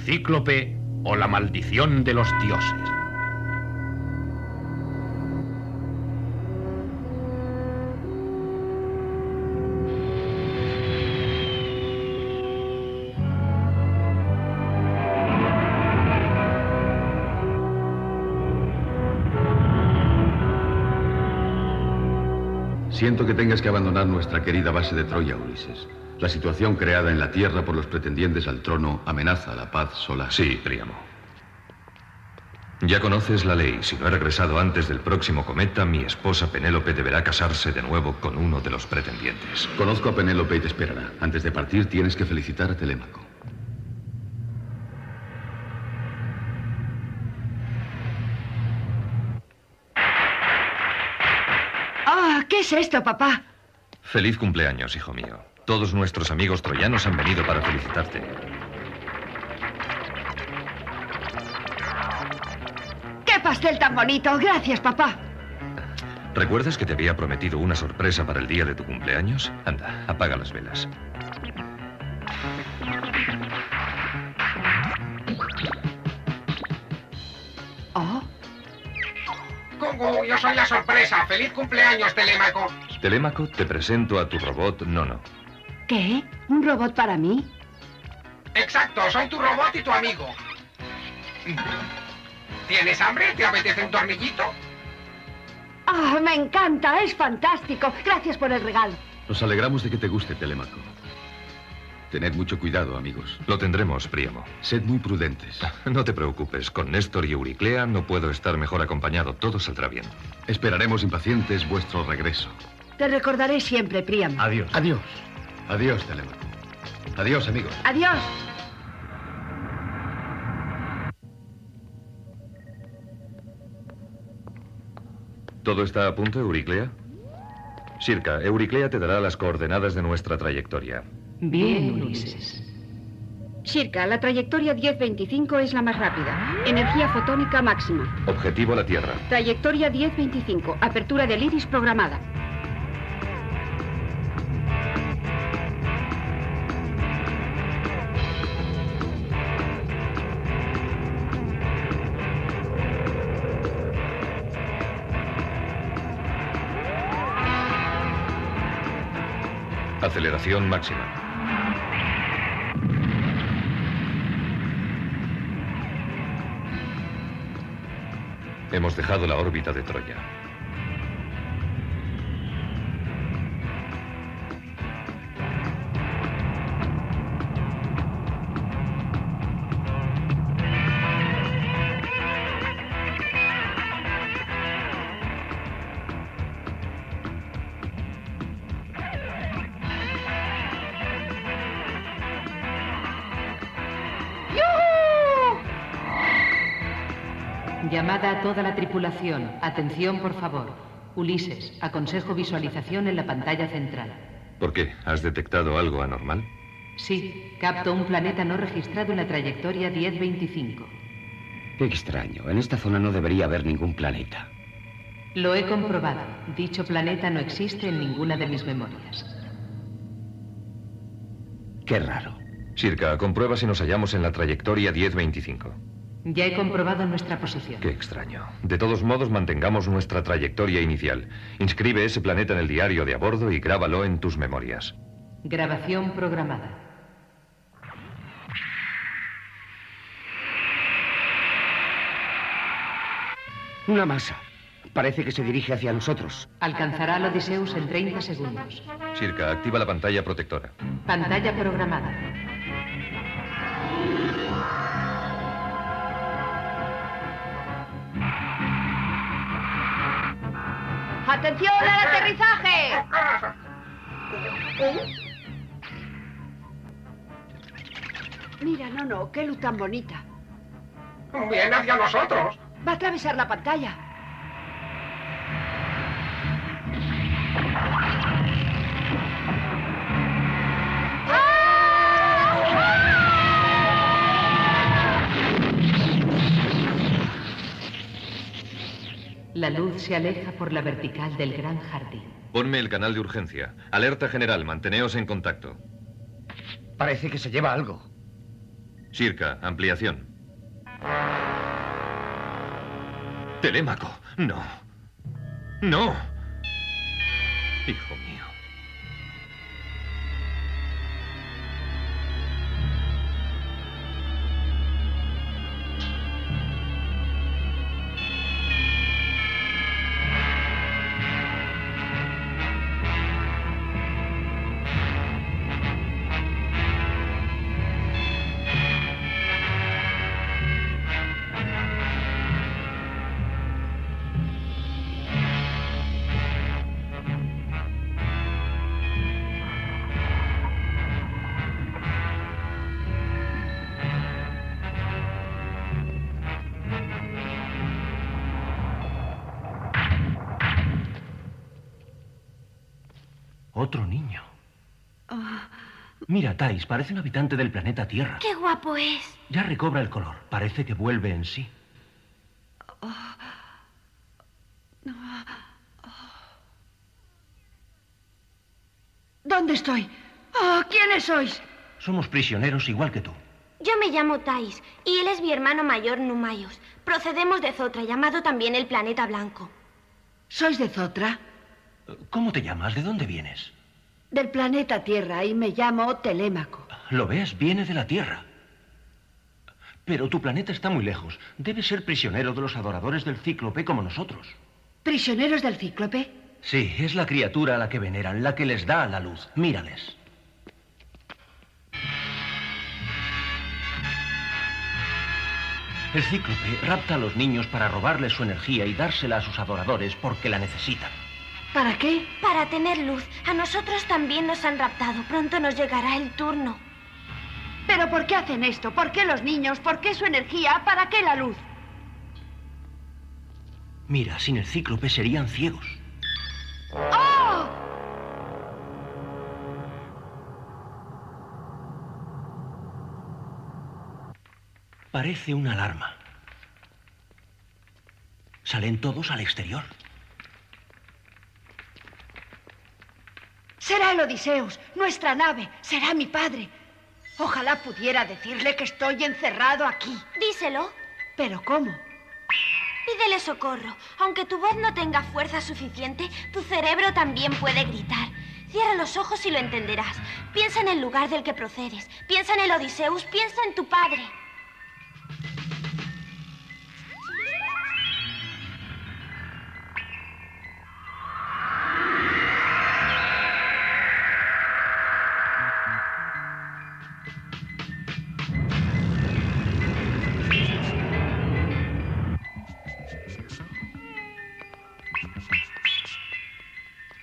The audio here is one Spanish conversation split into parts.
cíclope o la maldición de los dioses. Siento que tengas que abandonar nuestra querida base de Troya, Ulises. La situación creada en la Tierra por los pretendientes al trono amenaza la paz solar. Sí, Príamo. Ya conoces la ley. Si no he regresado antes del próximo cometa, mi esposa Penélope deberá casarse de nuevo con uno de los pretendientes. Conozco a Penélope y te esperará. Antes de partir, tienes que felicitar a Telémaco. ¿Qué es esto, papá? Feliz cumpleaños, hijo mío. Todos nuestros amigos troyanos han venido para felicitarte. ¡Qué pastel tan bonito! Gracias, papá. ¿Recuerdas que te había prometido una sorpresa para el día de tu cumpleaños? Anda, apaga las velas. Oh. Cucu, yo soy la sorpresa. ¡Feliz cumpleaños, Telémaco! Telémaco, te presento a tu robot Nono. ¿Qué? ¿Un robot para mí? Exacto, soy tu robot y tu amigo. ¿Tienes hambre? ¿Te apetece un tornillito? ¡Ah, me encanta! ¡Es fantástico! Gracias por el regalo. Nos alegramos de que te guste, Telémaco. Tened mucho cuidado, amigos. Lo tendremos, Príamo. Sed muy prudentes. No te preocupes. Con Néstor y Euriclea no puedo estar mejor acompañado. Todo saldrá bien. Esperaremos impacientes vuestro regreso. Te recordaré siempre, Príamo. Adiós. Adiós. Adiós, Telémaco. Adiós, amigos. Adiós. ¿Todo está a punto, Euriclea? Sirka, Euriclea te dará las coordenadas de nuestra trayectoria. Bien, Ulises. Sirka, la trayectoria 1025 es la más rápida. Energía fotónica máxima. Objetivo la Tierra. Trayectoria 1025. Apertura del iris programada. Aceleración máxima. Hemos dejado la órbita de Troya. Llamada a toda la tripulación. Atención, por favor. Ulises, aconsejo visualización en la pantalla central. ¿Por qué? ¿Has detectado algo anormal? Sí, capto un planeta no registrado en la trayectoria 1025. Qué extraño. En esta zona no debería haber ningún planeta. Lo he comprobado. Dicho planeta no existe en ninguna de mis memorias. Qué raro. Sirka, comprueba si nos hallamos en la trayectoria 1025. Ya he comprobado nuestra posición. Qué extraño. De todos modos, mantengamos nuestra trayectoria inicial. Inscribe ese planeta en el diario de a bordo y grábalo en tus memorias. Grabación programada. Una masa. Parece que se dirige hacia nosotros. Alcanzará al Odysseus en 30 segundos. Sirka, activa la pantalla protectora. Pantalla programada. ¡Atención al aterrizaje! Mira, no, qué luz tan bonita. Viene hacia nosotros. Va a atravesar la pantalla. La luz se aleja por la vertical del gran jardín. Ponme el canal de urgencia. Alerta general, manteneos en contacto. Parece que se lleva algo. Shirka, ampliación. Telémaco, no. No. Hijo mío. Otro niño. Mira, Thais, parece un habitante del planeta Tierra. ¡Qué guapo es! Ya recobra el color. Parece que vuelve en sí. ¿Dónde estoy? Oh, ¿quiénes sois? Somos prisioneros igual que tú. Yo me llamo Thais y él es mi hermano mayor, Numayos. Procedemos de Zotra, llamado también el planeta blanco. ¿Sois de Zotra? ¿Cómo te llamas? ¿De dónde vienes? Del planeta Tierra y me llamo Telémaco. ¿Lo ves? Viene de la Tierra. Pero tu planeta está muy lejos. Debes ser prisionero de los adoradores del Cíclope como nosotros. ¿Prisioneros del Cíclope? Sí, es la criatura a la que veneran, la que les da la luz. Mírales. El Cíclope rapta a los niños para robarles su energía y dársela a sus adoradores porque la necesitan. ¿Para qué? Para tener luz. A nosotros también nos han raptado. Pronto nos llegará el turno. ¿Pero por qué hacen esto? ¿Por qué los niños? ¿Por qué su energía? ¿Para qué la luz? Mira, sin el Cíclope serían ciegos. ¡Oh! Parece una alarma. Salen todos al exterior. Será el Odiseus, nuestra nave. Será mi padre. Ojalá pudiera decirle que estoy encerrado aquí. Díselo. ¿Pero cómo? Pídele socorro. Aunque tu voz no tenga fuerza suficiente, tu cerebro también puede gritar. Cierra los ojos y lo entenderás. Piensa en el lugar del que procedes. Piensa en el Odiseus. Piensa en tu padre.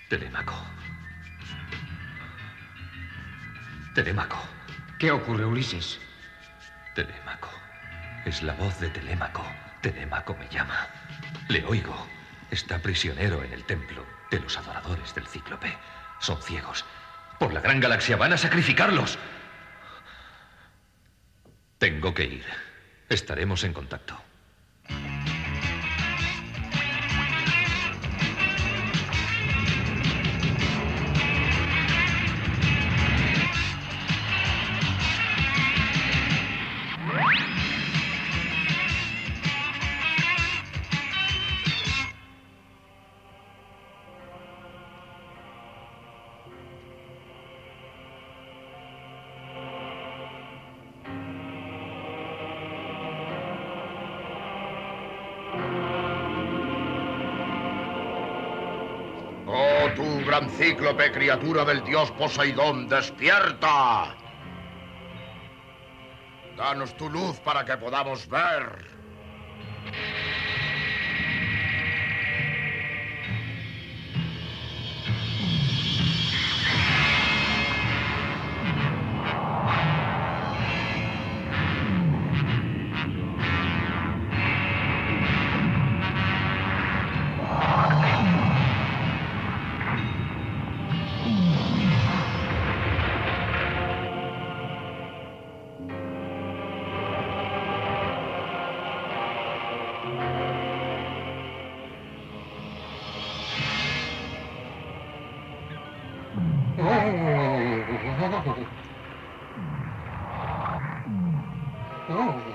Telémaco. Telémaco. ¿Qué ocurre, Ulises? Telémaco. Es la voz de Telémaco. Telémaco me llama. Le oigo. Está prisionero en el templo de los adoradores del Cíclope. Son ciegos. Por la gran galaxia van a sacrificarlos. Tengo que ir. Estaremos en contacto. Tú, gran cíclope, criatura del dios Poseidón, despierta. Danos tu luz para que podamos ver.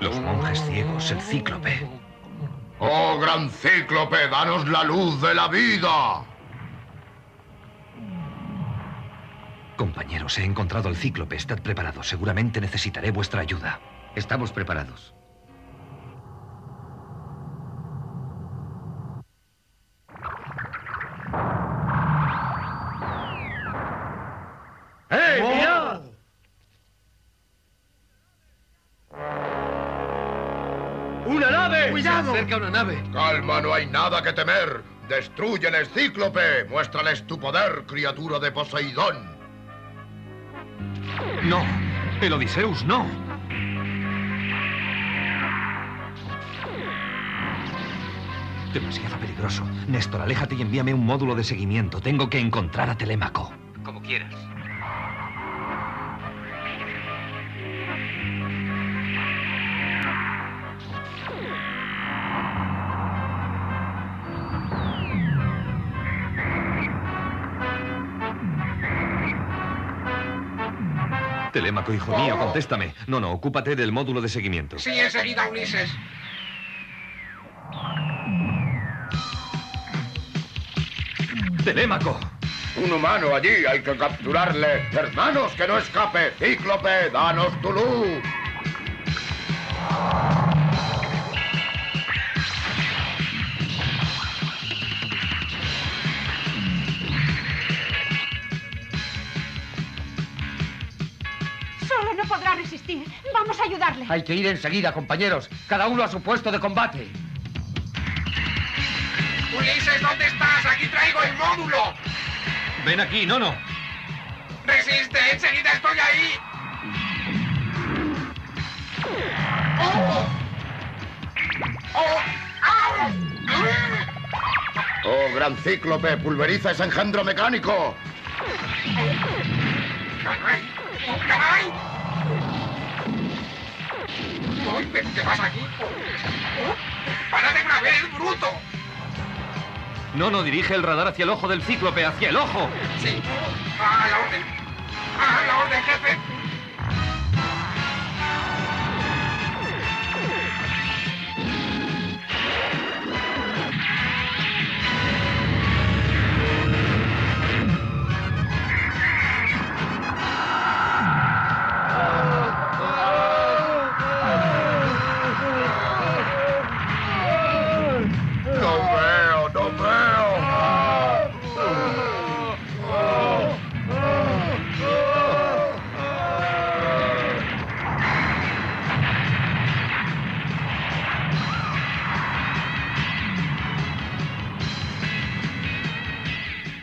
Los monjes ciegos, el cíclope. ¡Oh, gran cíclope, danos la luz de la vida! Compañeros, he encontrado al cíclope. Estad preparados. Seguramente necesitaré vuestra ayuda. Estamos preparados. ¡Eh, mirad! ¡Una nave! ¡Cuidado! Se acerca una nave. Calma, no hay nada que temer. Destrúyeles, cíclope. Muéstrales tu poder, criatura de Poseidón. ¡No! ¡El Odiseus, no! Demasiado peligroso. Néstor, aléjate y envíame un módulo de seguimiento. Tengo que encontrar a Telémaco. Como quieras. Telémaco, hijo mío, contéstame. No, ocúpate del módulo de seguimiento. Sí, enseguida, Ulises. ¡Telémaco! Un humano allí, hay que capturarle. Hermanos, que no escape. Cíclope, danos tu luz. Solo no podrá resistir. Vamos a ayudarle. Hay que ir enseguida, compañeros. Cada uno a su puesto de combate. Ulises, ¿dónde estás? Aquí traigo el módulo. Ven aquí, Nono. Resiste, enseguida estoy ahí. ¡Oh! ¡Oh! ¡Au! Oh, gran cíclope, pulveriza ese engendro mecánico. ¡Caray! ¡Caray! ¿Qué pasa aquí? ¡Para de una vez, bruto! Nono, dirige el radar hacia el ojo del cíclope, hacia el ojo. Sí. A la orden. A la orden, jefe. No veo.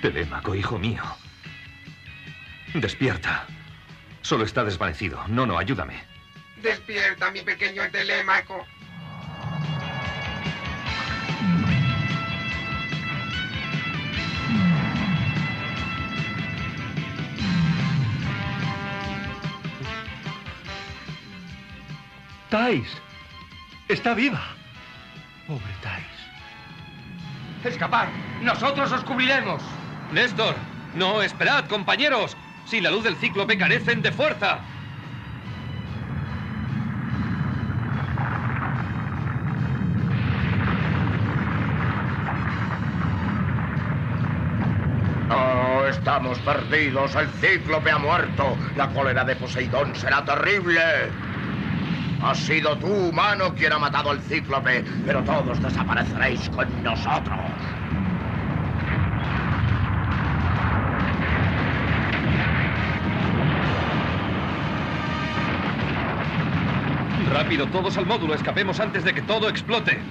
Telémaco, hijo mío. Despierta. Solo está desvanecido. Nono, ayúdame. Despierta, mi pequeño Telémaco. ¡Thais! ¡Está viva! Pobre Thais. ¡Escapad! ¡Nosotros os cubriremos! ¡Néstor! ¡No, esperad, compañeros! Sin la luz del cíclope carecen de fuerza. Oh, estamos perdidos. El cíclope ha muerto. La cólera de Poseidón será terrible. Has sido tú, humano, quien ha matado al cíclope, pero todos desapareceréis con nosotros. Rápido, todos al módulo. Escapemos antes de que todo explote.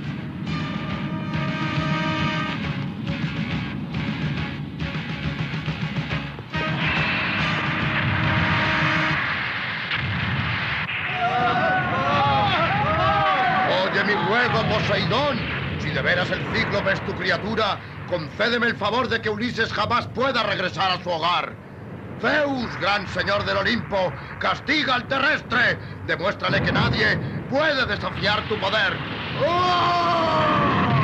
Oye mi ruego, Poseidón. Si de veras el cíclope es tu criatura, concédeme el favor de que Ulises jamás pueda regresar a su hogar. Zeus, gran señor del Olimpo, castiga al terrestre. Demuéstrale que nadie puede desafiar tu poder. ¡Oh!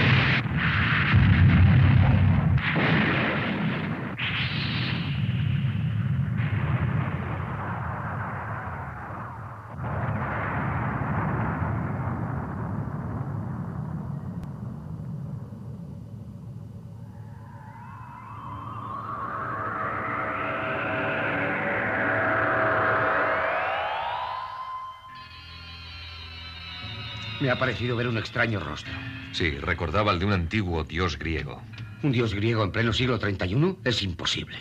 Me ha parecido ver un extraño rostro. Sí, recordaba el de un antiguo dios griego. ¿Un dios griego en pleno siglo XXI? Es imposible.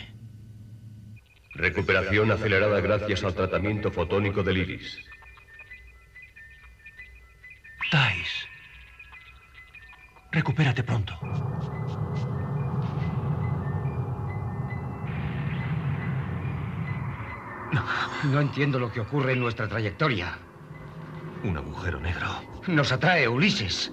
Recuperación acelerada gracias al tratamiento fotónico del iris. Thais, recupérate pronto. No entiendo lo que ocurre en nuestra trayectoria. Un agujero negro. Nos atrae Ulises.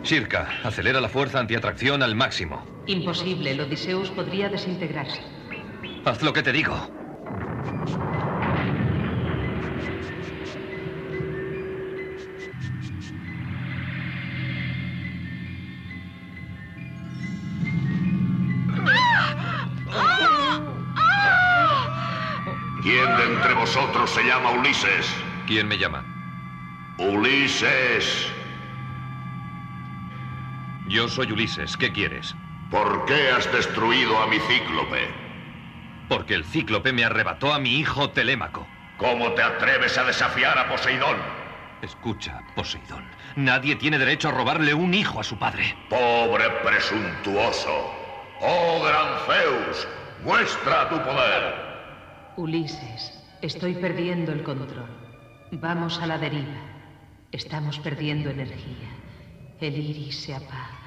Shirka, acelera la fuerza antiatracción al máximo. Imposible, el Odysseus podría desintegrarse. Haz lo que te digo. ¿Quién de entre vosotros se llama Ulises? ¿Quién me llama? Ulises. Yo soy Ulises. ¿Qué quieres? ¿Por qué has destruido a mi cíclope? Porque el cíclope me arrebató a mi hijo Telémaco. ¿Cómo te atreves a desafiar a Poseidón? Escucha, Poseidón. Nadie tiene derecho a robarle un hijo a su padre. Pobre presuntuoso. ¡Oh, gran Zeus! ¡Muestra tu poder! Ulises, estoy perdiendo el control. Vamos a la deriva. Estamos perdiendo energía. El iris se apaga.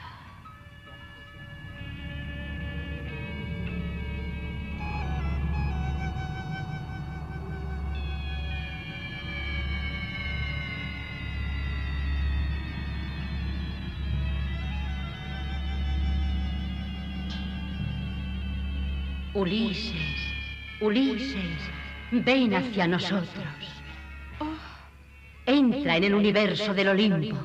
Ulises, Ulises, ven hacia nosotros. Entra en el universo del Olimpo.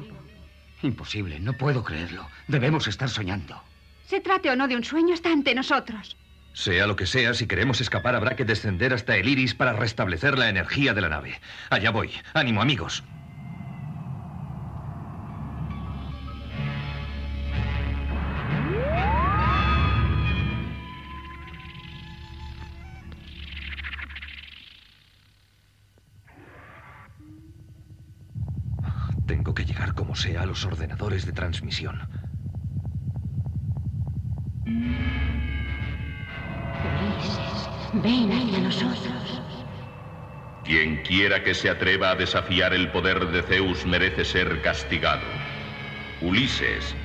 Imposible, no puedo creerlo. Debemos estar soñando. Se trate o no de un sueño, está ante nosotros. Sea lo que sea, si queremos escapar habrá que descender hasta el iris para restablecer la energía de la nave. Allá voy. Ánimo, amigos. Tengo que llegar como sea a los ordenadores de transmisión. Ulises, ven hacia nosotros. Quien quiera que se atreva a desafiar el poder de Zeus merece ser castigado. Ulises,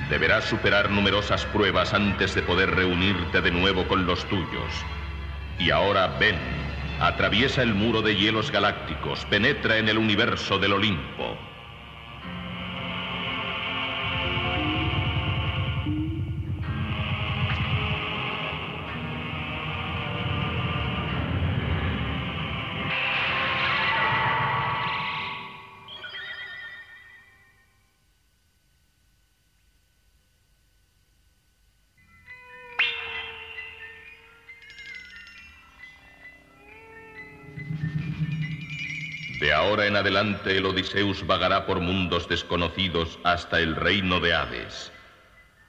deberás superar numerosas pruebas antes de poder reunirte de nuevo con los tuyos. Y ahora ven, atraviesa el muro de hielos galácticos, penetra en el universo del Olimpo. De ahora en adelante el Odysseus vagará por mundos desconocidos hasta el reino de Hades.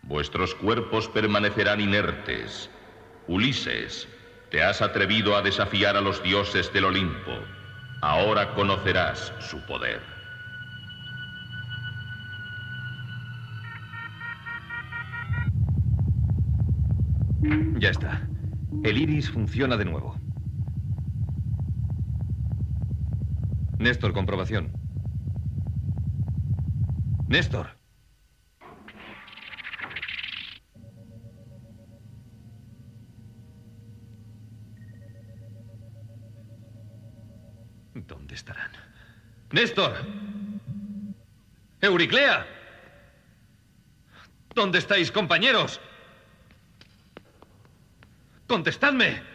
Vuestros cuerpos permanecerán inertes. Ulises, te has atrevido a desafiar a los dioses del Olimpo. Ahora conocerás su poder. Ya está. El iris funciona de nuevo. Néstor, comprobación. Néstor. ¿Dónde estarán? ¡Néstor! ¡Euriclea! ¿Dónde estáis, compañeros? ¡Contestadme!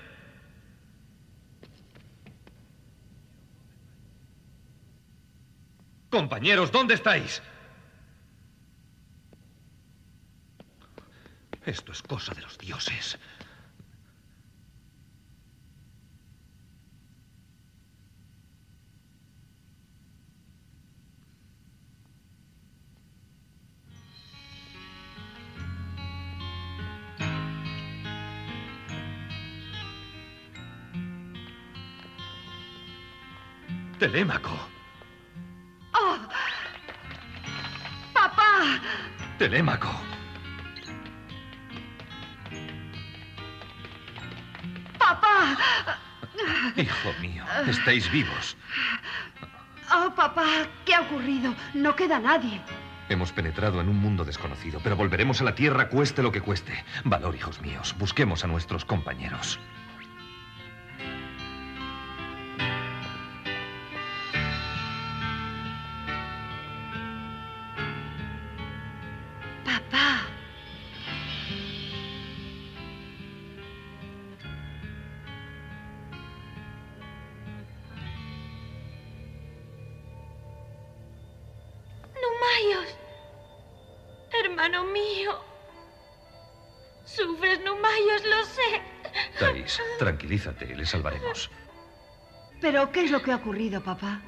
Compañeros, ¿dónde estáis? Esto es cosa de los dioses. Telémaco. ¡Oh! ¡Papá! Telémaco. ¡Papá! Hijo mío, estáis vivos. Oh, papá, ¿qué ha ocurrido? No queda nadie. Hemos penetrado en un mundo desconocido, pero volveremos a la Tierra cueste lo que cueste. Valor, hijos míos. Busquemos a nuestros compañeros. Papá. Numaios. Hermano mío. Sufres, Numaios, lo sé. Thais, tranquilízate, le salvaremos. ¿Pero qué es lo que ha ocurrido, papá?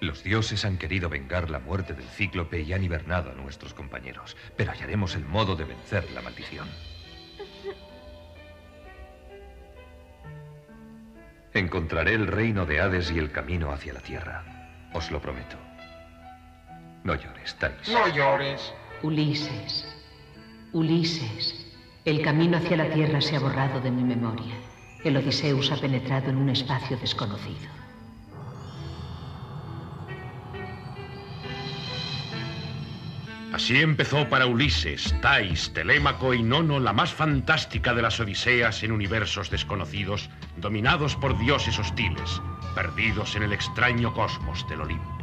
Los dioses han querido vengar la muerte del cíclope y han hibernado a nuestros compañeros, pero hallaremos el modo de vencer la maldición. Encontraré el reino de Hades y el camino hacia la tierra. Os lo prometo. No llores, Thais. No llores. Ulises. Ulises. El camino hacia la tierra se ha borrado de mi memoria. El Odiseus ha penetrado en un espacio desconocido. Así empezó para Ulises, Thais, Telémaco y Nono la más fantástica de las odiseas en universos desconocidos, dominados por dioses hostiles, perdidos en el extraño cosmos del Olimpo.